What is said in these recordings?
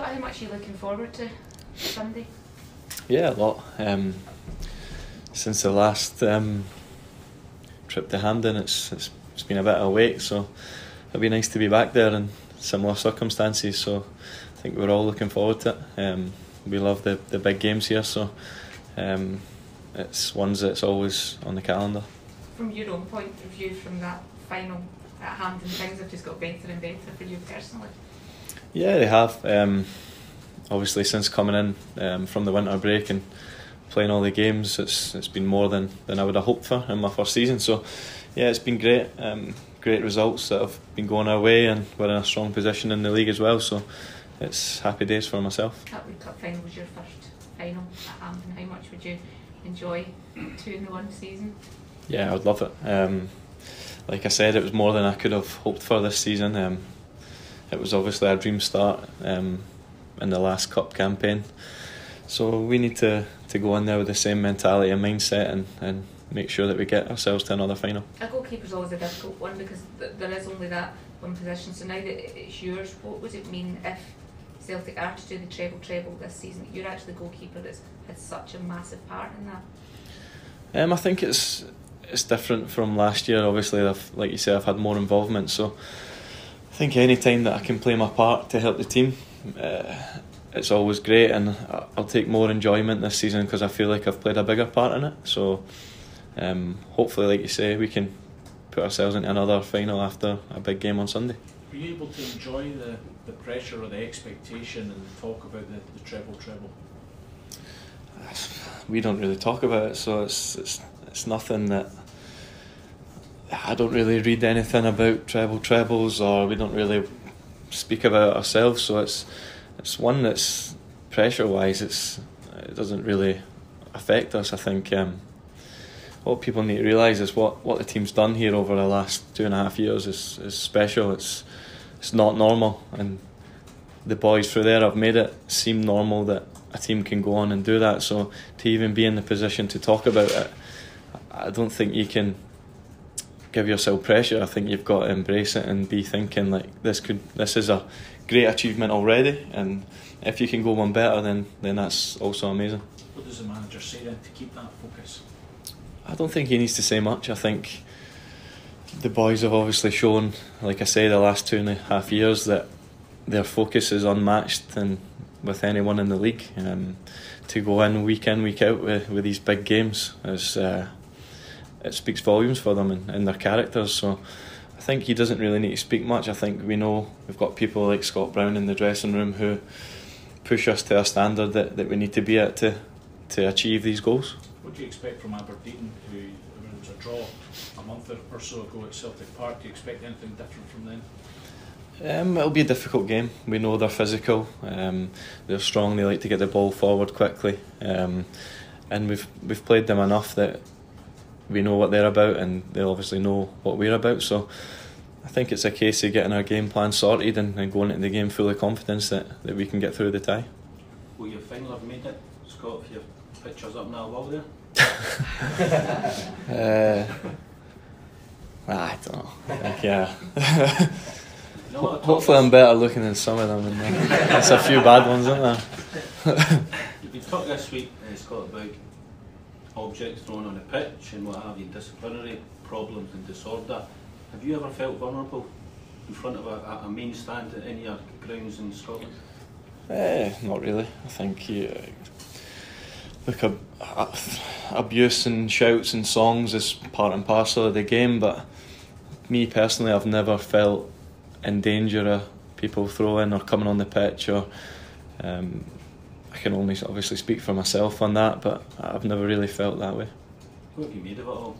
How much are you looking forward to Sunday? Yeah, a lot. Since the last trip to Hampden, it's been a bit of a wait, so it'll be nice to be back there in similar circumstances. So I think we're all looking forward to it. We love the big games here, so it's ones that's always on the calendar. From your own point of view, from that final at Hampden, things have just got better and better for you personally. Yeah, they have. Obviously, since coming in from the winter break and playing all the games, it's been more than I would have hoped for in my first season. So yeah, it's been great. Great results that have been going our way, and we're in a strong position in the league as well. So it's happy days for myself. That League Cup final was your first final at Hampden. How much would you enjoy 2-in-1 season? Yeah, I would love it. Like I said, it was more than I could have hoped for this season. It was obviously a dream start in the last cup campaign. So we need to go in there with the same mentality and mindset and make sure that we get ourselves to another final. A goalkeeper's always a difficult one because there is only that one position. So now that it's yours, what would it mean if Celtic are to do the treble this season? You're actually the goalkeeper that's had such a massive part in that. I think it's different from last year. Obviously, like you said, I've had more involvement. So I think any time that I can play my part to help the team, it's always great, and I'll take more enjoyment this season because I feel like I've played a bigger part in it. So hopefully, like you say, we can put ourselves into another final after a big game on Sunday. Were you able to enjoy the pressure or the expectation and the talk about the treble? We don't really talk about it, so it's nothing that I don't really read anything about trebles, or we don't really speak about it ourselves. So it's one that's pressure wise, it doesn't really affect us. I think what people need to realise is what the team's done here over the last 2.5 years is special. It's not normal, and the boys through there have made it seem normal that a team can go on and do that. So to even be in the position to talk about it, I don't think you can give yourself pressure. I think you've got to embrace it and be thinking like this is a great achievement already, and if you can go one better, then that's also amazing. What does the manager say then to keep that focus? I don't think he needs to say much. I think the boys have obviously shown, like I say, the last 2.5 years that their focus is unmatched and with anyone in the league. To go in, week out with these big games it speaks volumes for them and their characters. So I think he doesn't really need to speak much. I think we know we've got people like Scott Brown in the dressing room who push us to a standard that we need to be at to achieve these goals. What do you expect from Aberdeen, who there was a draw a month or so ago at Celtic Park? Do you expect anything different from them? It'll be a difficult game. We know they're physical, they're strong, they like to get the ball forward quickly, and we've played them enough that we know what they're about, and they obviously know what we're about. So I think it's a case of getting our game plan sorted and going into the game full of confidence that we can get through the tie. Will your final have made it, Scott, if your picture's up now wall there? I don't know. Yeah. Hopefully I'm better looking than some of them, and there's a few bad ones, isn't there? You've been talking this week, Scott, about objects thrown on the pitch and what have you, disciplinary problems and disorder. Have you ever felt vulnerable in front of a main stand at any of your grounds in Scotland? Not really. I think abuse and shouts and songs is part and parcel of the game, but me personally, I've never felt in danger of people throwing or coming on the pitch, or I can only obviously speak for myself on that, but I've never really felt that way. What have you made of it all?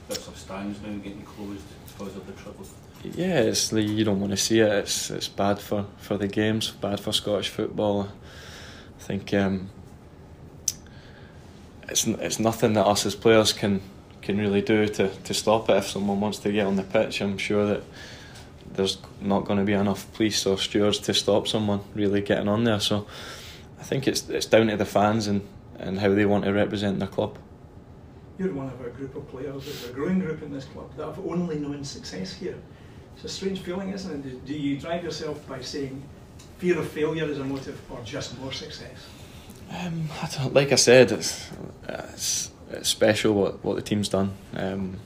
Bits of stands now getting closed because of the trouble. Yeah, you don't want to see it. It's bad for the games, bad for Scottish football. I think it's nothing that us as players can really do to stop it. If someone wants to get on the pitch, I'm sure that there's not going to be enough police or stewards to stop someone really getting on there. So I think it's down to the fans and how they want to represent their club. You're one of a group of players, there's a growing group in this club that have only known success here. It's a strange feeling, isn't it? Do you drive yourself by saying, fear of failure as a motive, or just more success? Like I said, it's special what the team's done, and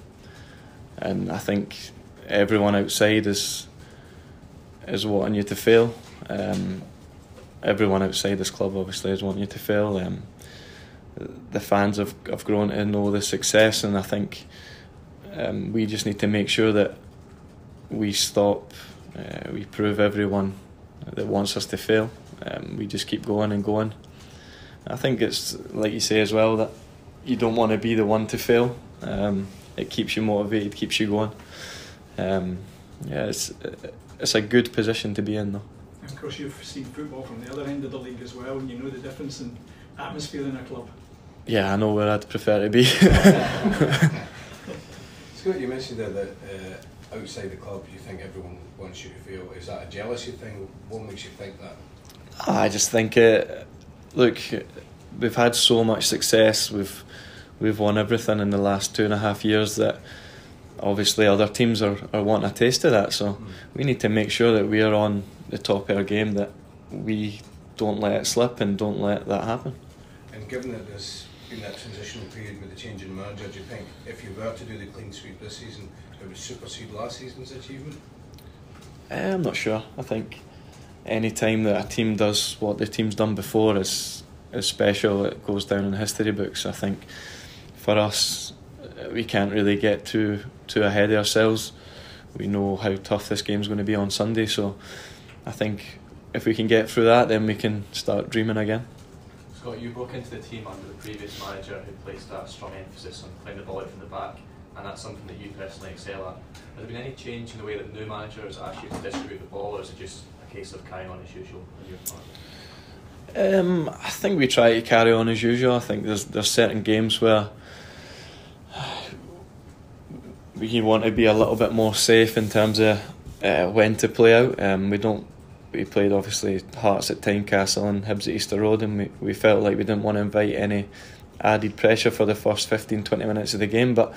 I think everyone outside is wanting you to fail. Everyone outside this club obviously is wanting you to fail. The fans have grown to know the success, and I think we just need to make sure that we stop. We prove everyone that wants us to fail. We just keep going and going. I think it's like you say as well, that you don't want to be the one to fail. It keeps you motivated, keeps you going. It's a good position to be in, though. And of course, you've seen football from the other end of the league as well, and you know the difference in atmosphere in a club. Yeah, I know where I'd prefer to be. Scott, you mentioned there that outside the club you think everyone wants you to fail. Is that a jealousy thing? What makes you think that? I just think, look, we've had so much success. We've won everything in the last 2.5 years that obviously other teams are wanting a taste of that. So we need to make sure that we are on the top of our game, that we don't let it slip and don't let that happen. And given that there's been that transitional period with the change in manager, do you think if you were to do the clean sweep this season, it would supersede last season's achievement? I'm not sure. I think any time that a team does what the team's done before is special. It goes down in the history books. I think for us, we can't really get too ahead of ourselves. We know how tough this game's going to be on Sunday, so I think if we can get through that, then we can start dreaming again. Scott, you broke into the team under the previous manager who placed a strong emphasis on playing the ball out from the back, and that's something that you personally excel at. Has there been any change in the way that new managers ask you to distribute the ball, or is it just a case of carrying on as usual on your part? I think we try to carry on as usual. I think there's certain games where we want to be a little bit more safe in terms of when to play out. We played obviously Hearts at Tynecastle and Hibs at Easter Road, and we felt like we didn't want to invite any added pressure for the first 15-20 minutes of the game. But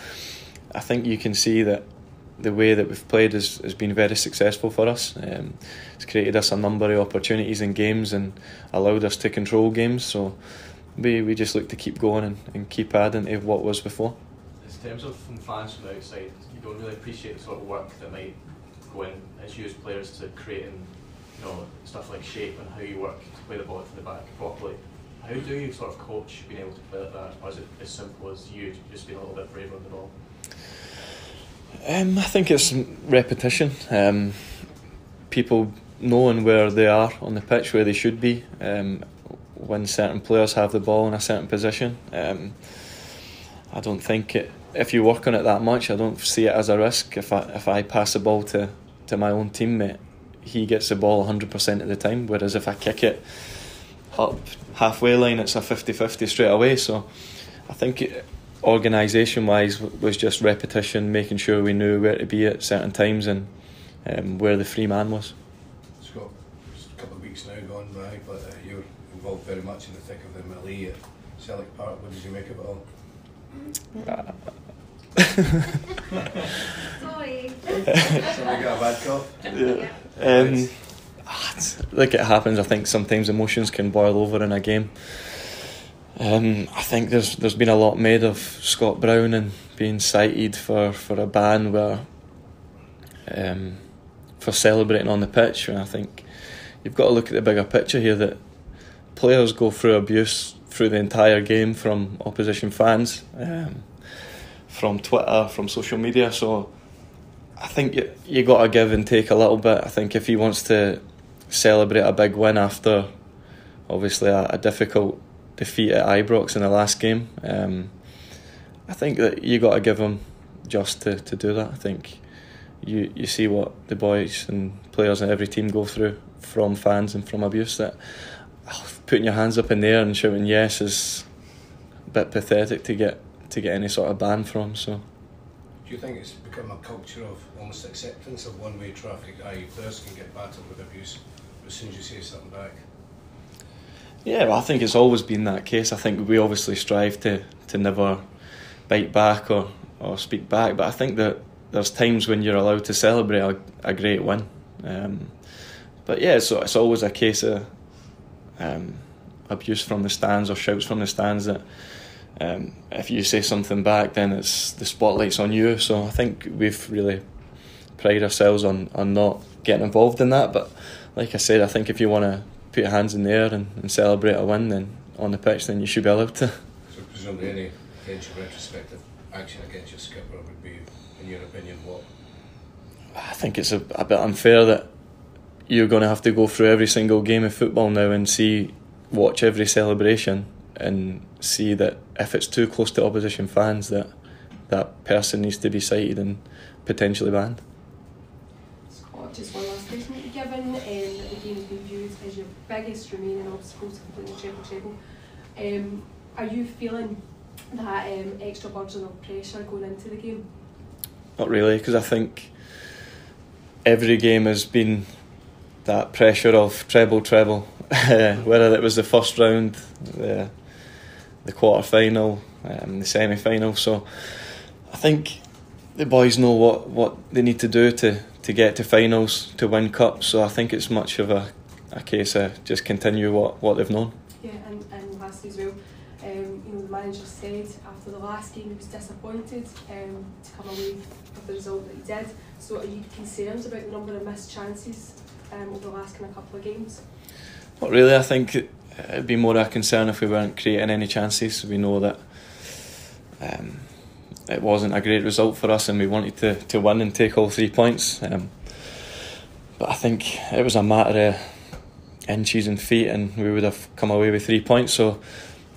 I think you can see that the way that we've played has been very successful for us. It's created us a number of opportunities in games and allowed us to control games. So we just look to keep going and keep adding to what was before. In terms of from fans from the outside, you don't really appreciate the sort of work that might go in as you as players to creating, stuff like shape and how you work to play the ball from the back properly. How do you sort of coach being able to play like that, or is it as simple as you just being a little bit braver on the ball? I think it's repetition. People knowing where they are on the pitch, where they should be, when certain players have the ball in a certain position. I don't think if you work on it that much, I don't see it as a risk. If I pass the ball to my own teammate, he gets the ball 100% of the time, whereas if I kick it up halfway line, it's a 50-50 straight away. So I think organisation wise was just repetition, making sure we knew where to be at certain times and where the free man was. Scott, just a couple of weeks now gone by, but you're involved very much in the thick of the melee at Celtic Park. What did you make of it all? Sorry. Somebody got a bad cough? Yeah. Like it happens, I think sometimes emotions can boil over in a game. I think there's been a lot made of Scott Brown and being cited for a ban for celebrating on the pitch, and I think you've got to look at the bigger picture here, that players go through abuse through the entire game from opposition fans, from Twitter, from social media. So I think you got to give and take a little bit. I think if he wants to celebrate a big win after obviously a difficult defeat at Ibrox in the last game, I think that you got to give him just to do that. I think you see what the boys and players in every team go through from fans and from abuse, that putting your hands up in the air and shouting yes is a bit pathetic to get any sort of ban from. So do you think it's become a culture of almost acceptance of one-way traffic, i.e. players can get battered with abuse, but as soon as you say something back? Yeah, well, I think it's always been that case. I think we obviously strive to never bite back or speak back, but I think that there's times when you're allowed to celebrate a great win. But yeah, so it's always a case of abuse from the stands or shouts from the stands that if you say something back, then it's the spotlight's on you. So I think we've really prided ourselves on not getting involved in that. But like I said, I think if you want to put your hands in the air and celebrate a win then on the pitch, then you should be allowed to. So presumably any potential retrospective action against your skipper would be, in your opinion, what? I think it's a bit unfair that you're going to have to go through every single game of football now and watch every celebration and see that if it's too close to opposition fans, that person needs to be cited and potentially banned. Scott, just one last question. Given that the game has been viewed as your biggest remaining obstacle to completing the treble, are you feeling that extra burden of pressure going into the game? Not really, because I think every game has been that pressure of treble, whether it was the first round, the quarter final, the semi final. So I think the boys know what they need to do to get to finals, to win cups. So I think it's much of a case of just continue what they've known. Yeah, and lastly as well, the manager said after the last game he was disappointed to come away with the result that he did. So are you concerned about the number of missed chances over the last kind of couple of games? Not really. I think it'd be more a concern if we weren't creating any chances. We know that it wasn't a great result for us and we wanted to win and take all 3 points. But I think it was a matter of inches and feet and we would have come away with 3 points. So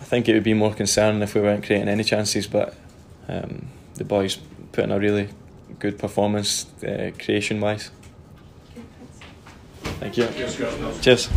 I think it would be more concerning if we weren't creating any chances. But the boys put in a really good performance creation-wise. Okay, thanks. Thank you. Cheers, Scott. Cheers.